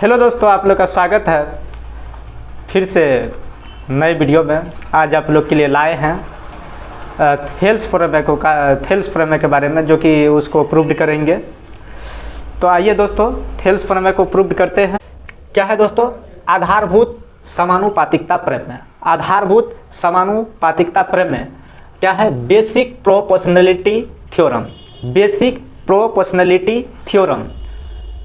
Hello दोस्तों, आप लोग का स्वागत है फिर से नए वीडियो में। आज आप लोग के लिए लाए हैं थेल्स प्रमेय के बारे में, जो कि उसको प्रूव्ड करेंगे। तो आइए दोस्तों, थेल्स प्रमेय को प्रूव्ड करते हैं। क्या है दोस्तों? आधारभूत समानुपातिकता प्रमेय। आधारभूत समानुपातिकता प्रमेय क्या है? Basic proportionality theorem. Basic proportionality theorem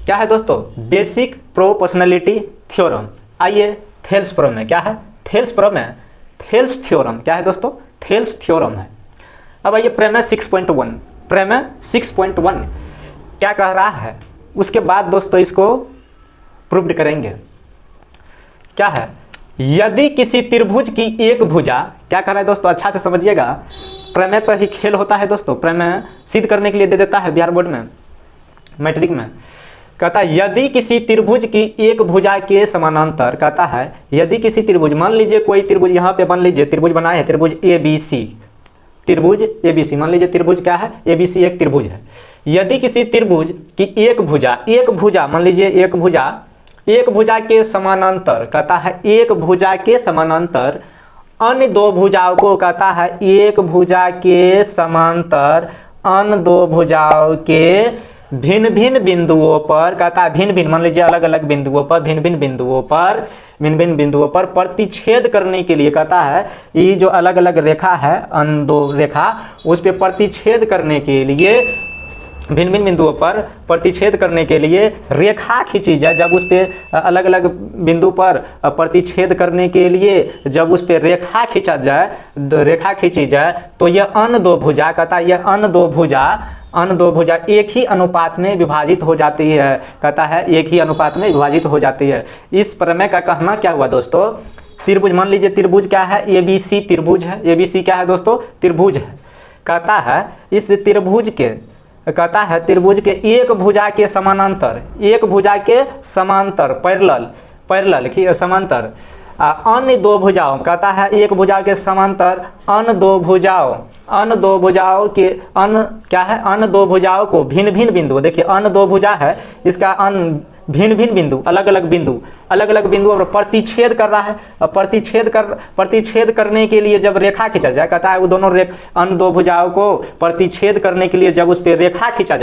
क्या है दोस्तों? Basic proportionality theorem. आइए, थेल्स प्रमेय क्या है? थेल्स प्रमेय, थेल्स थ्योरम क्या है दोस्तों? थेल्स थ्योरम है। अब आइए प्रमेय 6.1। प्रमेय 6.1 क्या कह रहा है, उसके बाद दोस्तों इसको प्रूव्ड करेंगे। क्या है? यदि किसी त्रिभुज की एक भुजा, क्या कह रहा है दोस्तों? अच्छा से समझिएगा, प्रमेय पर ही खेल होता है दोस्तों। प्रमेय सिद्ध करने के लिए दे देता है बिहार बोर्ड में, मैट्रिक में। कहता है यदि किसी त्रिभुज की एक भुजा के समानांतर, कहता है यदि किसी त्रिभुज, मान लीजिए कोई त्रिभुज, यहाँ पे मान लीजिए त्रिभुज बनाए है, त्रिभुज ABC, त्रिभुज ABC, मान लीजिए त्रिभुज क्या है? ABC एक त्रिभुज है। यदि किसी त्रिभुज की एक भुजा मान लीजिए एक भुजा के समानांतर, कहता है एक भुजा के समानांतर अन्य दो भुजाओं को, कहता है एक भुजा के समांतर अन्य दो भुजाओं के भिन्न भिन्न बिंदुओं पर, कहता है भिन्न भिन्न, मान लीजिए अलग अलग बिंदुओं पर, भिन्न भिन्न बिंदुओं पर प्रतिच्छेद करने के लिए, कहता है ये जो अलग अलग रेखा है, अन्य दो रेखा, उस पर प्रतिच्छेद करने के लिए, भिन्न भिन्न बिंदुओं पर प्रतिच्छेद करने के लिए रेखा खींची जाए। जब उस पर अलग अलग बिंदु पर प्रतिच्छेद करने के लिए जब उस पर रेखा खींची जाए, तो यह अन्य दो भुजा, कहता है यह अन्य दो भुजा एक ही अनुपात में विभाजित हो जाती है। कहता है एक ही अनुपात में विभाजित हो जाती है। इस प्रमेय का कहना क्या हुआ दोस्तों? त्रिभुज, मान लीजिए त्रिभुज क्या है? ABC त्रिभुज है। ABC क्या है दोस्तों? त्रिभुज है। कहता है इस त्रिभुज के, कहता है त्रिभुज के एक भुजा के समानांतर, एक भुजा के समांतर पैरेलल समांतर अन्य दो भुजाओं, कहता है एक भुजा के समांतर अन्य दो भुजाओं के अन्य दो भुजाओं को भिन्न भिन्न बिंदु, देखिए अन्य दो भुजा है, इसका अन्य भिन्न भिन्न बिंदु, अलग अलग बिंदुओं पर प्रतिच्छेद कर रहा है। प्रतिच्छेद करने के लिए जब रेखा खींचा जाए, कहता है वो दोनों अन्य दो भुजाओं को प्रतिच्छेद करने के लिए जब उस पर रेखा खींचा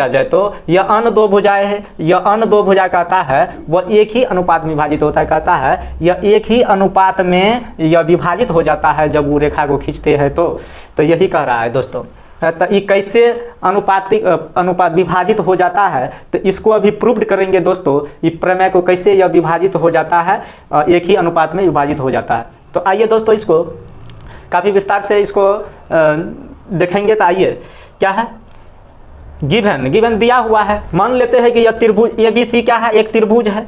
जाए, तो यह अन्य दो भुजाएं है, यह अन्य दो भुजा, कहता है वह एक ही अनुपात में विभाजित होता है। कहता है यह एक ही अनुपात में यह विभाजित हो जाता है जब वो रेखा को खींचते हैं। तो यही कह रहा है दोस्तों। तो ये कैसे अनुपात विभाजित हो जाता है, तो इसको अभी प्रूव्ड करेंगे दोस्तों। ये प्रमेय को कैसे यह विभाजित हो जाता है, एक ही अनुपात में विभाजित हो जाता है। तो आइए दोस्तों, इसको काफ़ी विस्तार से इसको देखेंगे। तो आइए, क्या है? गिवन दिया हुआ है। मान लेते हैं कि यह त्रिभुज ABC क्या है? एक त्रिभुज है।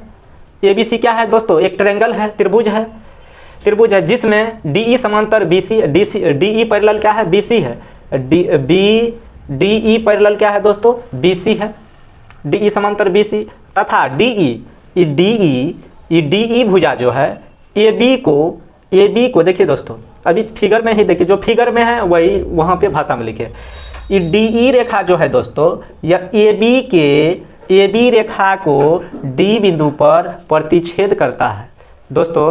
ABC क्या है दोस्तों? एक ट्रायंगल है, त्रिभुज है जिसमें DE समांतर BC, DE पैरेलल क्या है? BC है। DE पैरेलल क्या है दोस्तों? BC है। DE समांतर BC तथा DE भुजा जो है AB को देखिए दोस्तों, अभी फिगर में ही देखिए, जो फिगर में है वही वहाँ पे भाषा में लिखे। ये DE रेखा जो है दोस्तों, यह AB रेखा को D बिंदु पर प्रतिच्छेद करता है। दोस्तों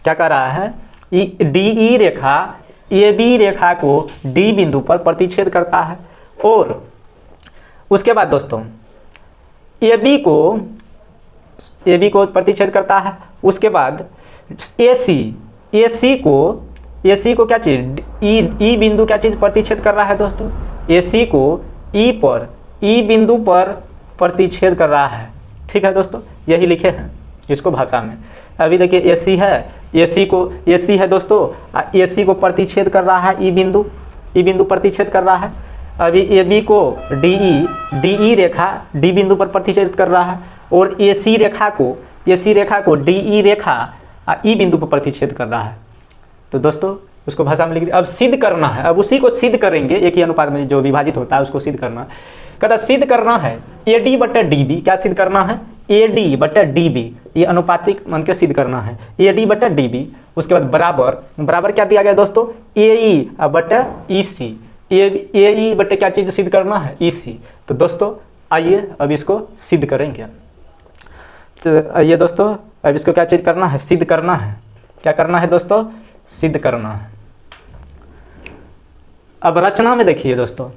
क्या कर रहा है? DE रेखा AB रेखा को D बिंदु पर प्रतिच्छेद करता है। और उसके बाद दोस्तों AB को प्रतिच्छेद करता है। उसके बाद AC को क्या चीज़? E बिंदु क्या चीज़ प्रतिच्छेद कर रहा है दोस्तों? AC को E बिंदु पर प्रतिच्छेद कर रहा है। ठीक है दोस्तों, यही लिखे हैं इसको भाषा में। अभी देखिए AC है दोस्तों, AC को प्रतिच्छेद कर रहा है E बिंदु प्रतिच्छेद कर रहा है। अभी AB को DE रेखा D बिंदु पर प्रतिच्छेद कर रहा है, और AC रेखा को DE रेखा E बिंदु पर प्रतिच्छेद कर रहा है। तो दोस्तों उसको भाषा में लिख दिया। अब सिद्ध करना है, अब उसी को सिद्ध करेंगे। एक ही अनुपात में जो विभाजित होता है उसको सिद्ध करना है। कहता सिद्ध करना है AD/DB। क्या सिद्ध करना है? AD/DB, ये अनुपातिक मान के सिद्ध करना है। AD/DB। उसके बाद बराबर क्या दिया गया दोस्तों? AE/EC। AE क्या चीज़ सिद्ध करना है? EC। तो दोस्तों आइए अब इसको सिद्ध करेंगे। तो ये दोस्तों अब इसको क्या चीज़ करना है, सिद्ध करना है। क्या करना है दोस्तों, सिद्ध करना है। अब रचना में देखिए दोस्तों,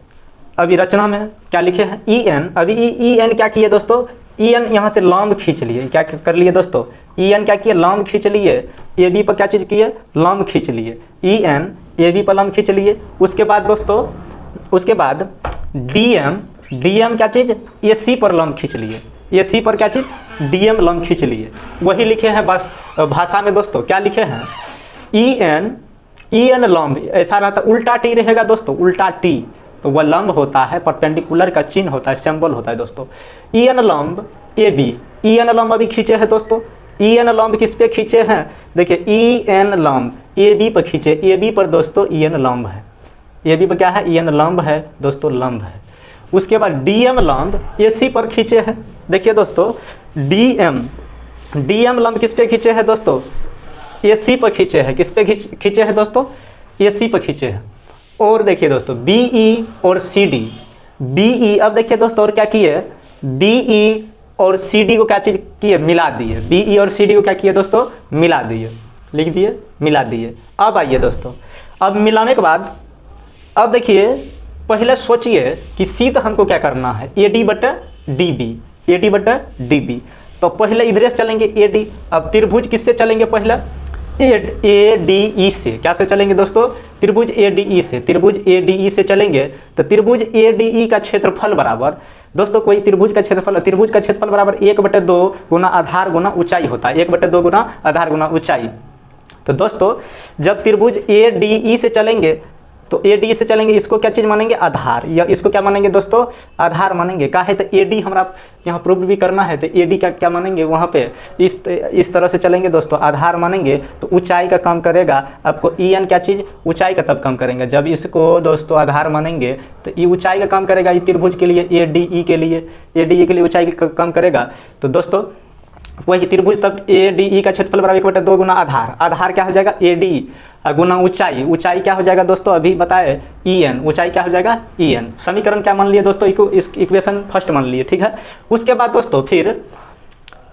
अभी रचना में क्या लिखे हैं, ई एन। अभी ई एन क्या किए दोस्तों, ई एन यहाँ से लंब खींच लिए। क्या कर लिए दोस्तों, ई एन क्या किए, लंब खींच लिए। ए बी पर क्या चीज़ किए, लंब खींच लिए। ई एन ए बी पर लंब खींच लिए। उसके बाद दोस्तों, उसके बाद डी एम, डी एम क्या चीज़, ए सी पर लंब खींच लिए। ए सी पर क्या चीज़, डी एम लंब खींच लिए। वही लिखे हैं बस भाषा में दोस्तों, क्या लिखे हैं, ई एन लंब। ऐसा रहता, उल्टा टी रहेगा दोस्तों, उल्टा टी तो वह लंब होता है, परपेंडिकुलर का चिन्ह होता है, सिंबल होता है दोस्तों। ई एन लंब ए बी, ई एन लंब अभी खींचे हैं दोस्तों। ई एन लंब किस पे खींचे हैं, देखिए ई एन लंब ए बी पर खींचे। ए बी पर दोस्तों ई एन लंब है, ए बी पर क्या है, ई एन लंब है दोस्तों, लंब है। उसके बाद डी एम लंब ए सी पर खींचे हैं। देखिए दोस्तों डी एम लंब किस पे खींचे हैं दोस्तों, ए सी पर खींचे हैं। किस पे खींचे हैं दोस्तों, ए सी पर खींचे हैं। और देखिए दोस्तों बी ई और सी डी, बी ई, अब देखिए दोस्तों और क्या किए, बी ई और सी डी को क्या चीज़ किए, मिला दिए। बी ई और सी डी को क्या किए दोस्तों, मिला दिए, लिख दिए, मिला दिए। अब आइए दोस्तों, अब मिलाने के बाद अब देखिए, पहले सोचिए कि सी तो हमको क्या करना है, ए डी बटा डी बी, ए डी बटा डी बी। तो पहले इधर से चलेंगे ए डी। अब त्रिभुज किससे चलेंगे, पहले ए डी ई से। क्या से चलेंगे दोस्तों, त्रिभुज ए डी ई से। त्रिभुज ए डी ई से चलेंगे तो त्रिभुज ए डी ई का क्षेत्रफल बराबर दोस्तों, कोई त्रिभुज का क्षेत्रफल बराबर 1/2 गुना आधार गुना ऊंचाई होता है। 1/2 गुना आधार गुना ऊंचाई। तो दोस्तों जब त्रिभुज ए डी ई से चलेंगे तो ए डी से चलेंगे, इसको क्या चीज़ मानेंगे, आधार, या इसको क्या मानेंगे दोस्तों, आधार मानेंगे। क्या है, तो ए डी हमारा यहाँ प्रूव भी करना है, तो ए डी का क्या मानेंगे, वहाँ पे इस तरह से चलेंगे दोस्तों, आधार मानेंगे तो ऊंचाई का काम करेगा आपको। ई एन क्या चीज़, ऊंचाई का तब काम करेंगे। जब इसको दोस्तों आधार मानेंगे तो ये ऊंचाई का काम करेगा, ये त्रिभुज के लिए, ए डी ई के लिए, ए डी ई के लिए ऊंचाई का काम करेगा। तो दोस्तों वही त्रिभुज तब ए डी ई का क्षेत्रफल बराबर 1/2 गुना आधार, आधार क्या हो जाएगा, ए डी गुना ऊंचाई, ऊंचाई क्या हो जाएगा दोस्तों, अभी बताए ई एन, ऊंचाई क्या हो जाएगा, ई एन। समीकरण क्या मान लिए दोस्तों, इक्वेशन फर्स्ट मान लिए, ठीक है। उसके बाद दोस्तों फिर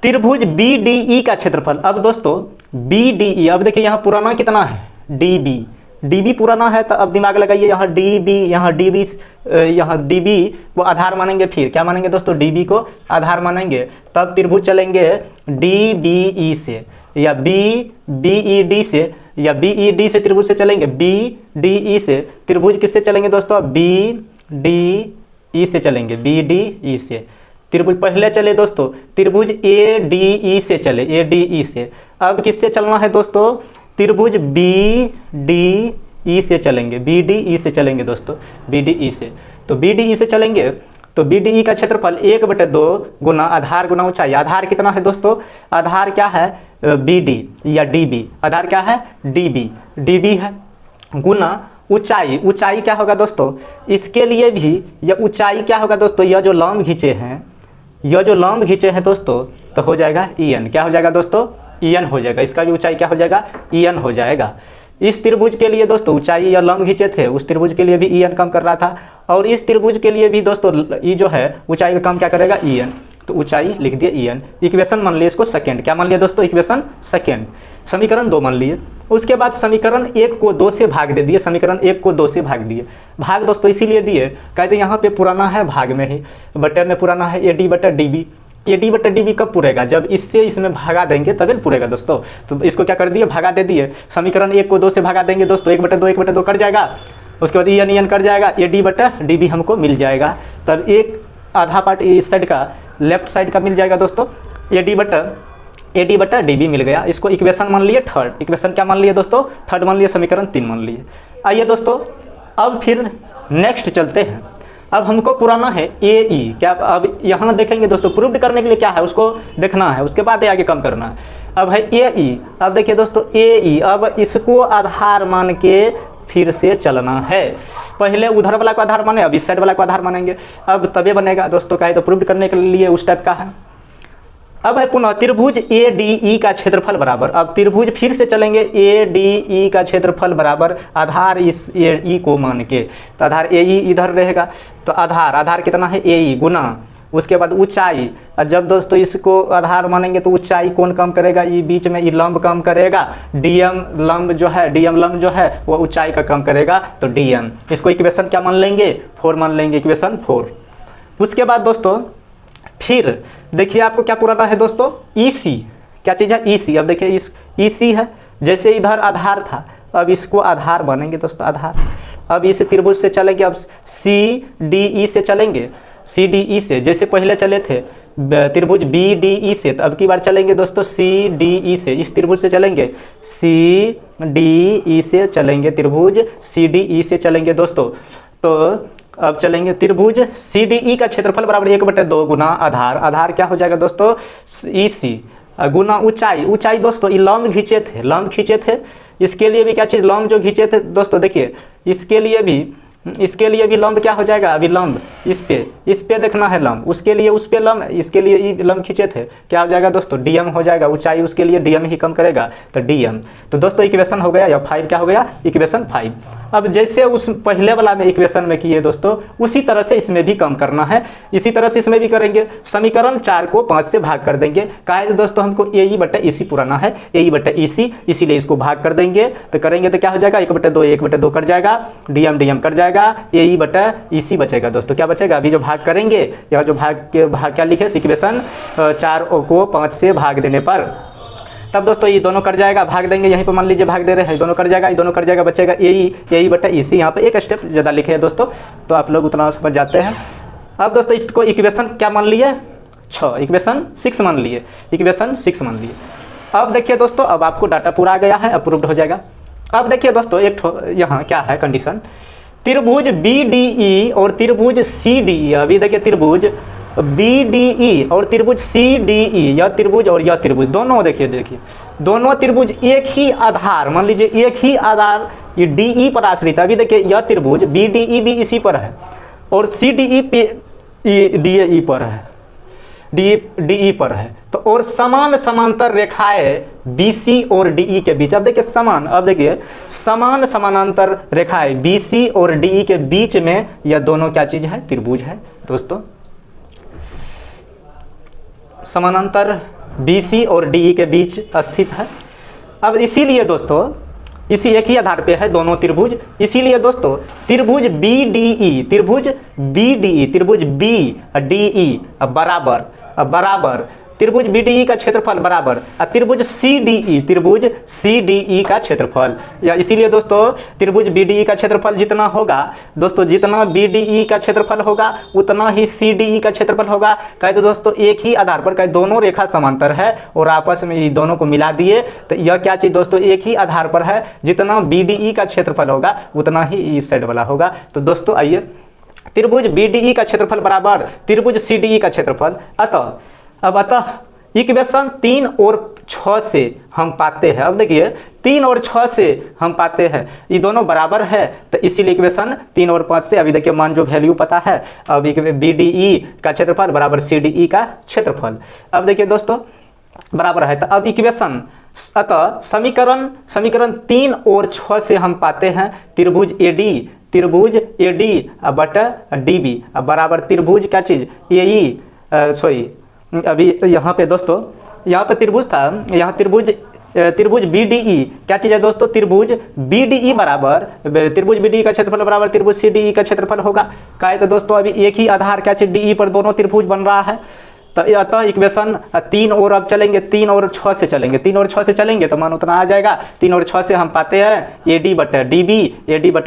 त्रिभुज बी डी ई का क्षेत्रफल। अब दोस्तों बी डी ई, अब देखिए यहाँ पुराना कितना है, डी बी, डी बी पुराना है, तो अब दिमाग लगाइए, यहाँ डी बी, यहाँ डी बी, यहाँ डी बी को आधार मानेंगे। फिर क्या मानेंगे दोस्तों, डी बी को आधार मानेंगे। तब त्रिभुज चलेंगे डी बी ई से, या बी ई डी से, या बी ई डी से त्रिभुज से चलेंगे बी डी ई से। त्रिभुज किससे चलेंगे दोस्तों, बी डी ई से चलेंगे, बी डी ई से। त्रिभुज पहले चले दोस्तों, त्रिभुज ए डी ई से चले, ए डी ई से। अब किससे चलना है दोस्तों, त्रिभुज बी डी ई से चलेंगे, बी डी ई से चलेंगे दोस्तों, बी डी ई से। तो बी डी ई से चलेंगे तो बी डी ई का क्षेत्रफल 1/2 गुना आधार गुना ऊंचाई। आधार कितना है दोस्तों, आधार क्या है, बी डी या डी बी, आधार क्या है, डी बी है, गुना ऊंचाई। ऊंचाई क्या होगा दोस्तों, इसके लिए भी यह ऊंचाई क्या होगा दोस्तों, यह जो लंब खींचे हैं, यह जो लंब खींचे हैं दोस्तों, तो हो जाएगा ई एन। क्या हो जाएगा दोस्तों, ई एन हो जाएगा। इसका भी ऊंचाई क्या हो जाएगा, ई एन हो जाएगा। इस त्रिभुज के लिए दोस्तों ऊंचाई या लंब खींचे थे, उस त्रिभुज के लिए भी ई एन काम कर रहा था, और इस त्रिभुज के लिए भी दोस्तों ये जो है ऊंचाई का काम क्या करेगा, ई एन। तो ऊंचाई लिख दिए ई एन। इक्वेशन मान लिए इसको सेकेंड, क्या मान लिया दोस्तों, इक्वेशन सेकेंड। समीकरण 2 मान लिए। उसके बाद समीकरण 1 को 2 से भाग दे दिए, समीकरण 1 को 2 से भाग दिए। भाग दोस्तों इसीलिए दिए, कहते यहाँ पे पुराना है भाग में ही, बटे में पुराना है ए डी बटा डी बी। ए डी बटा डी बी कब पूरेगा, जब इससे इसमें भागा देंगे तभी पूरेगा दोस्तों। तो इसको क्या कर दिए, भागा दे दिए। समीकरण 1 को 2 से भागा देंगे दोस्तों, 1/2 कट जाएगा। उसके बाद ई एन कट जाएगा, ए डी बटा डी बी हमको मिल जाएगा। तब एक आधा पार्ट इस साइड का, लेफ्ट साइड का मिल जाएगा दोस्तों, ए डी बटा डी बी मिल गया। इसको इक्वेशन मान लिए थर्ड। इक्वेशन क्या मान लिए दोस्तों, थर्ड मान लिए, समीकरण 3 मान लिए। आइए दोस्तों अब फिर नेक्स्ट चलते हैं। अब हमको पुराना है ए ई, क्या अब यहाँ देखेंगे दोस्तों, प्रूव करने के लिए क्या है उसको देखना है, उसके बाद आगे कम करना है। अब है ए ई, अब देखिए दोस्तों ए ई, अब इसको आधार मान के फिर से चलना है। पहले उधर वाला को आधार माने, अब इस साइड वाला को आधार मानेंगे, अब तभी बनेगा दोस्तों। क्या है, तो प्रूव करने के लिए उस टाइप का है। अब है पुनः त्रिभुज ए डी ई का क्षेत्रफल बराबर, अब त्रिभुज फिर से चलेंगे ए डी ई का क्षेत्रफल बराबर आधार इस ए ई को मान के। तो आधार ए ई इधर रहेगा, तो आधार कितना है, ए ई गुना उसके बाद ऊंचाई, और जब दोस्तों इसको आधार मानेंगे तो ऊंचाई कौन कम करेगा, ये बीच में ये लंब कम करेगा, डीएम लंब जो है वो ऊंचाई का कम करेगा, तो डीएम। इसको इक्वेशन क्या मान लेंगे, 4 मान लेंगे, इक्वेशन 4। उसके बाद दोस्तों फिर देखिए आपको क्या पुराना है दोस्तों, ईसी। क्या चीज़ है, ईसी। अब देखिए इस ईसी है, जैसे इधर आधार था, अब इसको आधार बनेंगे दोस्तों, आधार। अब इस त्रिभुज से चलेंगे, अब सी डी ई से चलेंगे, सी डी ई से, जैसे पहले चले थे त्रिभुज बी डी ई से, तो अब की बार चलेंगे दोस्तों सी डी ई से, इस त्रिभुज से चलेंगे, सी डी ई से चलेंगे, त्रिभुज सी डी ई से चलेंगे दोस्तों। तो अब चलेंगे त्रिभुज सी डी ई का क्षेत्रफल बराबर 1/2 गुना आधार। आधार क्या हो जाएगा दोस्तों, ई सी, गुना ऊंचाई। ऊंचाई दोस्तों ये लंब खींचे थे, इसके लिए भी क्या चीज़, लंब जो खींचे थे दोस्तों, देखिए इसके लिए भी लंब क्या हो जाएगा, अभी लंब इस पे देखना है लंब, उसके लिए उस पे लंब, इसके लिए ये लंब खींचे थे, क्या हो जाएगा दोस्तों, डीएम हो जाएगा। ऊंचाई उसके लिए डीएम ही कम करेगा, तो डीएम। तो दोस्तों इक्वेशन हो गया, या 5 क्या हो गया, इक्वेशन 5। अब जैसे उस पहले वाला में इक्वेशन में किए दोस्तों, उसी तरह से इसमें भी कम करना है, इसी तरह से इसमें भी करेंगे। समीकरण 4 को 5 से भाग कर देंगे, काहे तो दोस्तों हमको ए बटा ईसी पुराना है, ए बटा ईसी, इसीलिए इसको भाग कर देंगे। तो करेंगे तो क्या हो जाएगा, 1/2 कट जाएगा, डीएम कट जाएगा, ए बटा ईसी बचेगा दोस्तों। क्या बचेगा, अभी जो भाग करेंगे, यह जो भाग क्या लिखे, इक्वेशन 4 को 5 से भाग देने पर, तब दोस्तों ये दोनों कट जाएगा, भाग देंगे, यहीं पर मान लीजिए भाग दे रहे हैं, दोनों कट जाएगा, बचेगा ए बटा ईसी। यहाँ पे एक स्टेप ज़्यादा लिखे हैं दोस्तों, तो आप लोग उतना समझ जाते हैं। अब दोस्तों इसको इक्वेशन क्या मान लिए, 6, इक्वेशन 6 मान लिए, इक्वेशन 6 मान लिए। अब देखिए दोस्तों, अब आपको डाटा पूरा आ गया है, अप्रूव्ड हो जाएगा। अब देखिए दोस्तों एक यहाँ क्या है कंडीशन, त्रिभुज बी डी ई और त्रिभुज सी डी ई। अभी देखिए त्रिभुज बी डी ई और त्रिभुज सी डी ई, यह त्रिभुज और यह त्रिभुज दोनों देखिए दोनों त्रिभुज एक ही आधार, मान लीजिए एक ही आधार, ये डी ई पर आश्रित है। अभी देखिए यह त्रिभुज बी डी ई भी इसी पर है, और सी डी ई पे डी ई पर है, डी ई पर है, तो और समान समांतर रेखाएं बी सी और डी ई के बीच। अब देखिए समान समानांतर रेखाएं बी सी और डी ई के बीच में, यह दोनों क्या चीज़ है, त्रिभुज है दोस्तों। समानांतर BC और DE के बीच स्थित है। अब इसीलिए दोस्तों इसी एक ही आधार पे है दोनों त्रिभुज, इसीलिए दोस्तों त्रिभुज BDE, त्रिभुज BDE बराबर त्रिभुज BDE का क्षेत्रफल बराबर त्रिभुज CDE का क्षेत्रफल। या इसीलिए दोस्तों त्रिभुज BDE का क्षेत्रफल जितना होगा दोस्तों, जितना BDE का क्षेत्रफल होगा उतना ही CDE का क्षेत्रफल होगा। कहे तो दोस्तों एक ही आधार पर, कहे दोनों रेखा समांतर है और आपस में ये दोनों को मिला दिए, तो यह क्या चीज़ दोस्तों एक ही आधार पर है, जितना BDE का क्षेत्रफल होगा उतना ही इस साइड वाला होगा। तो दोस्तों आइए, त्रिभुज BDE का क्षेत्रफल बराबर त्रिभुज CDE का क्षेत्रफल। अतः इक्वेशन 3 और 6 से हम पाते हैं, अब देखिए 3 और 6 से हम पाते हैं ये दोनों बराबर है, तो इसीलिए इक्वेशन 3 और 5 से अभी देखिए मान जो वैल्यू पता है, अब BDE का क्षेत्रफल बराबर CDE का क्षेत्रफल। अब देखिए दोस्तों बराबर है, तो अब इक्वेशन अतः समीकरण 3 और 6 से हम पाते हैं त्रिभुज AD बटा DB बराबर त्रिभुज क्या चीज़ AE अभी यहाँ पे दोस्तों यहाँ पे त्रिभुज था, यहाँ त्रिभुज BDE क्या चीज़ है दोस्तों, त्रिभुज BDE बराबर त्रिभुज BDE का क्षेत्रफल बराबर त्रिभुज CDE का क्षेत्रफल होगा। कहे तो दोस्तों अभी एक ही आधार क्या चीज़ DE पर दोनों त्रिभुज बन रहा है, तो अतः इक्वेशन 3 और अब चलेंगे 3 और 6 से चलेंगे, 3 और 6 से चलेंगे तो मान उतना आ जाएगा। 3 और 6 से हम पाते हैं AD बटा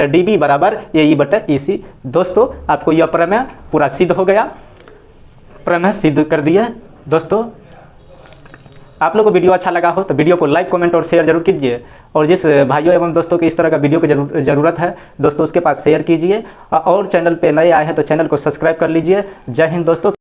DB बराबर AE बटा EC। दोस्तों आपको यह प्रमेय पूरा सिद्ध हो गया, प्रमेय सिद्ध कर दिया। दोस्तों आप लोग को वीडियो अच्छा लगा हो तो वीडियो को लाइक कमेंट और शेयर जरूर कीजिए, और जिस भाइयों एवं दोस्तों को इस तरह का वीडियो की ज़रूरत है दोस्तों उसके पास शेयर कीजिए, और चैनल पे नए आए हैं तो चैनल को सब्सक्राइब कर लीजिए। जय हिंद दोस्तों।